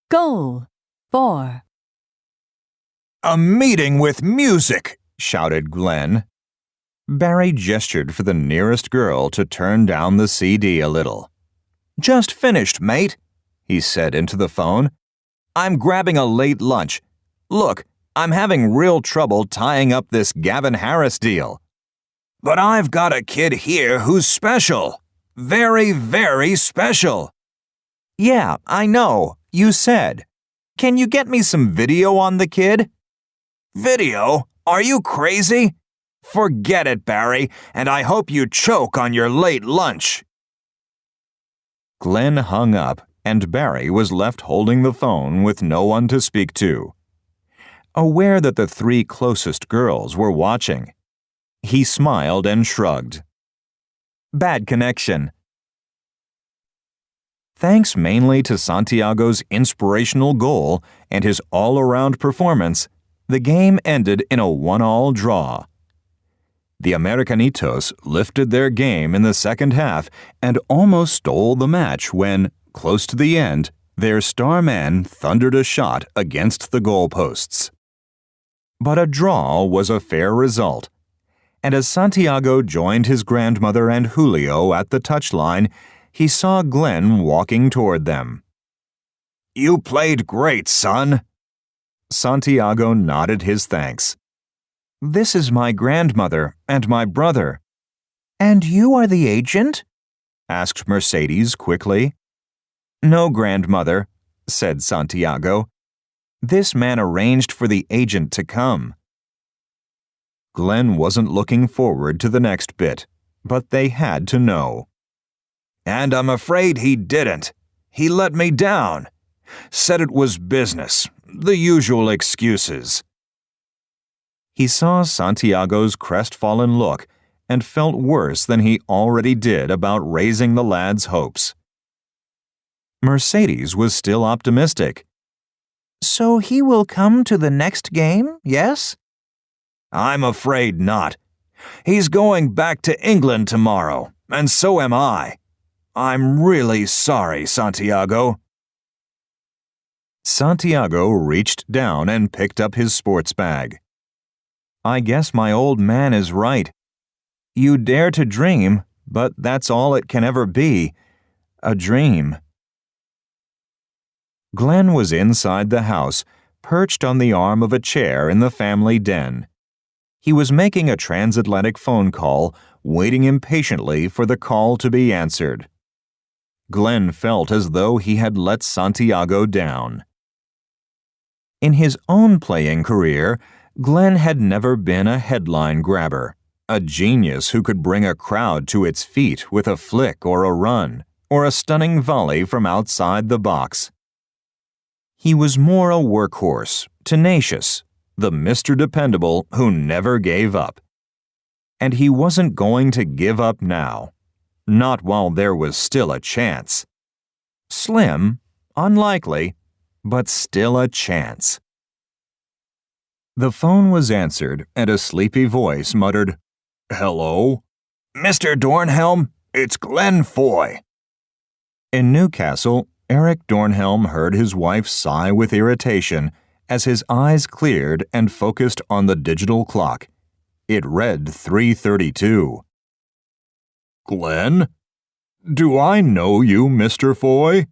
Goal 4. "A meeting with music!" shouted Glenn. Barry gestured for the nearest girl to turn down the CD a little. "Just finished, mate," he said into the phone. "I'm grabbing a late lunch. Look, I'm having real trouble tying up this Gavin Harris deal. But I've got a kid here who's special. Very, very special." "Yeah, I know. You said. Can you get me some video on the kid?" "Video? Are you crazy? Forget it, Barry, and I hope you choke on your late lunch." Glenn hung up, and Barry was left holding the phone with no one to speak to. Aware that the three closest girls were watching, he smiled and shrugged. Bad connection. Thanks mainly to Santiago's inspirational goal and his all-around performance, the game ended in a 1-all draw. The Americanitos lifted their game in the second half and almost stole the match when, close to the end, their star man thundered a shot against the goalposts. But a draw was a fair result, and as Santiago joined his grandmother and Julio at the touchline, he saw Glenn walking toward them. "You played great, son." Santiago nodded his thanks. "This is my grandmother and my brother." "And you are the agent?" asked Mercedes quickly. "No, grandmother," said Santiago. "This man arranged for the agent to come." Glenn wasn't looking forward to the next bit, but they had to know. "And I'm afraid he didn't. He let me down. Said it was business, the usual excuses." He saw Santiago's crestfallen look and felt worse than he already did about raising the lad's hopes. Mercedes was still optimistic. "So he will come to the next game, yes?" "I'm afraid not. He's going back to England tomorrow, and so am I. I'm really sorry, Santiago." Santiago reached down and picked up his sports bag. "I guess my old man is right. You dare to dream, but that's all it can ever be, a dream." Glenn was inside the house, perched on the arm of a chair in the family den. He was making a transatlantic phone call, waiting impatiently for the call to be answered. Glenn felt as though he had let Santiago down. In his own playing career, Glenn had never been a headline grabber, a genius who could bring a crowd to its feet with a flick or a run, or a stunning volley from outside the box. He was more a workhorse, tenacious, the Mr. Dependable who never gave up. And he wasn't going to give up now. Not while there was still a chance. Slim, unlikely, but still a chance. The phone was answered, and a sleepy voice muttered, "Hello? Mr. Dornhelm, it's Glenn Foy." In Newcastle, Eric Dornhelm heard his wife sigh with irritation as his eyes cleared and focused on the digital clock. It read 3:32. "Glenn? Do I know you, Mr. Foy?"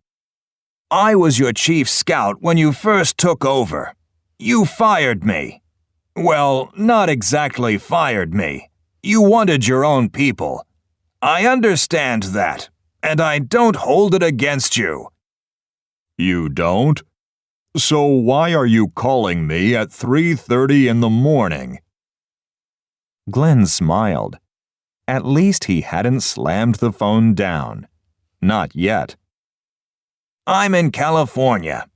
"I was your chief scout when you first took over. You fired me. Well, not exactly fired me. You wanted your own people. I understand that, and I don't hold it against you." "You don't? So why are you calling me at 3:30 in the morning?" Glenn smiled. At least he hadn't slammed the phone down. Not yet. "I'm in California.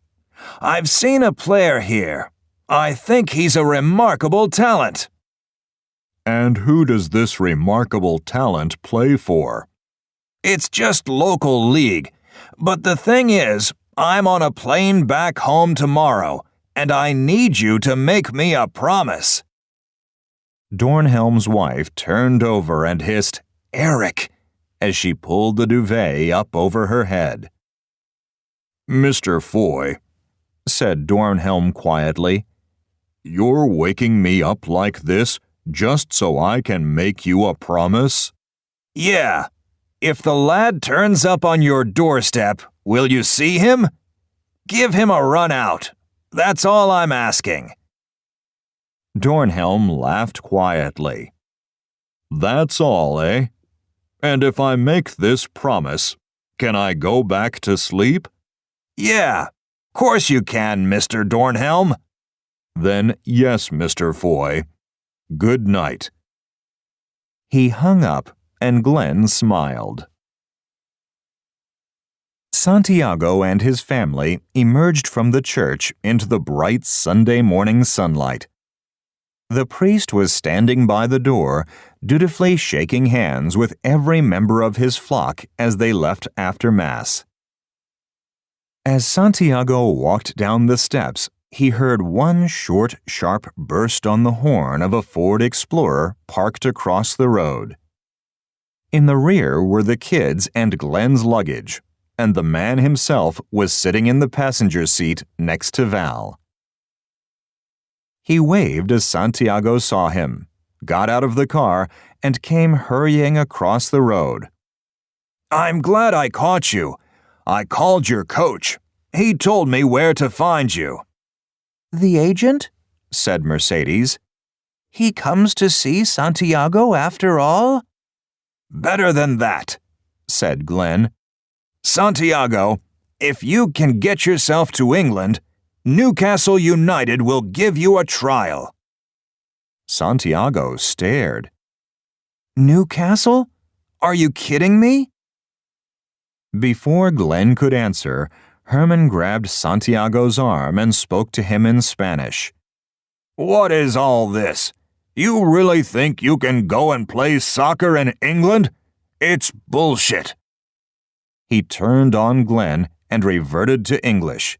I've seen a player here. I think he's a remarkable talent." "And who does this remarkable talent play for?" "It's just local league. But the thing is, I'm on a plane back home tomorrow, and I need you to make me a promise." Dornhelm's wife turned over and hissed, "Eric," as she pulled the duvet up over her head. "Mr. Foy, said Dornhelm quietly. "You're waking me up like this just so I can make you a promise?" "Yeah. If the lad turns up on your doorstep, will you see him? Give him a run out. That's all I'm asking." Dornhelm laughed quietly. "That's all, eh? And if I make this promise, can I go back to sleep?" "Yeah, course you can, Mr. Dornhelm." "Then yes, Mr. Foy. Good night." He hung up, and Glenn smiled. Santiago and his family emerged from the church into the bright Sunday morning sunlight. The priest was standing by the door, dutifully shaking hands with every member of his flock as they left after Mass. As Santiago walked down the steps, he heard one short, sharp burst on the horn of a Ford Explorer parked across the road. In the rear were the kids and Glenn's luggage, and the man himself was sitting in the passenger seat next to Val. He waved as Santiago saw him, got out of the car, and came hurrying across the road. "I'm glad I caught you. I called your coach. He told me where to find you." The agent? said Mercedes. He comes to see Santiago after all? "Better than that," said Glenn. "Santiago, if you can get yourself to England, Newcastle United will give you a trial." Santiago stared. Newcastle? Are you kidding me? Before Glenn could answer, Herman grabbed Santiago's arm and spoke to him in Spanish. "What is all this? You really think you can go and play soccer in England? It's bullshit." He turned on Glenn and reverted to English.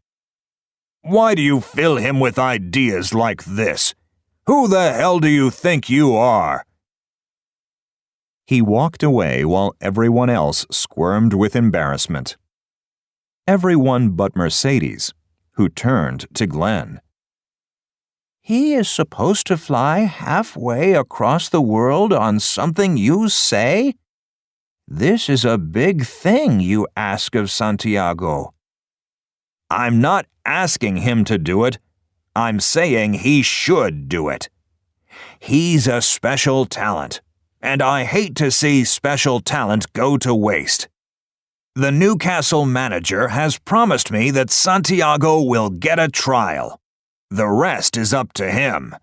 "Why do you fill him with ideas like this? Who the hell do you think you are?" He walked away while everyone else squirmed with embarrassment. Everyone but Mercedes, who turned to Glenn. He is supposed to fly halfway across the world on something you say? This is a big thing you ask of Santiago. I'm not asking him to do it. I'm saying he should do it. He's a special talent, and I hate to see special talent go to waste. The Newcastle manager has promised me that Santiago will get a trial. The rest is up to him."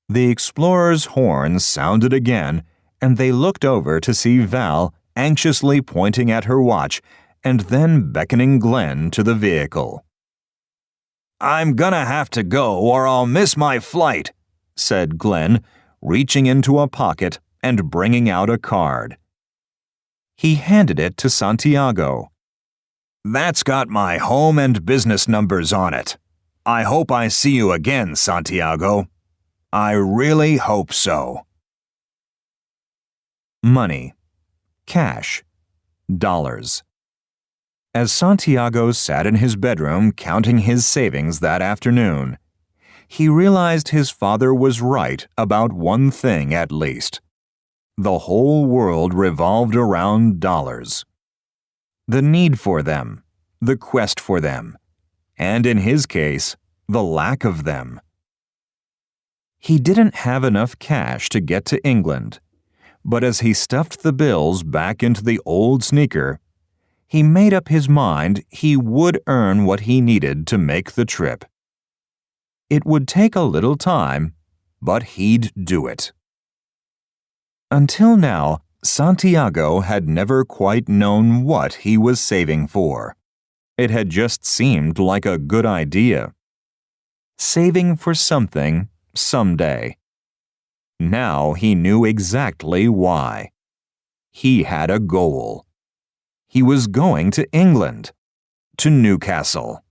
The Explorer's horn sounded again, and they looked over to see Val anxiously pointing at her watch and then beckoning Glenn to the vehicle. "I'm gonna have to go or I'll miss my flight," said Glenn, reaching into a pocket and bringing out a card. He handed it to Santiago. "That's got my home and business numbers on it. I hope I see you again, Santiago. I really hope so." Money. Cash. Dollars. As Santiago sat in his bedroom counting his savings that afternoon, he realized his father was right about one thing at least. The whole world revolved around dollars. The need for them, the quest for them, and in his case, the lack of them. He didn't have enough cash to get to England, but as he stuffed the bills back into the old sneaker, he made up his mind he would earn what he needed to make the trip. It would take a little time, but he'd do it. Until now, Santiago had never quite known what he was saving for. It had just seemed like a good idea. Saving for something, someday. Now he knew exactly why. He had a goal. He was going to England, to Newcastle.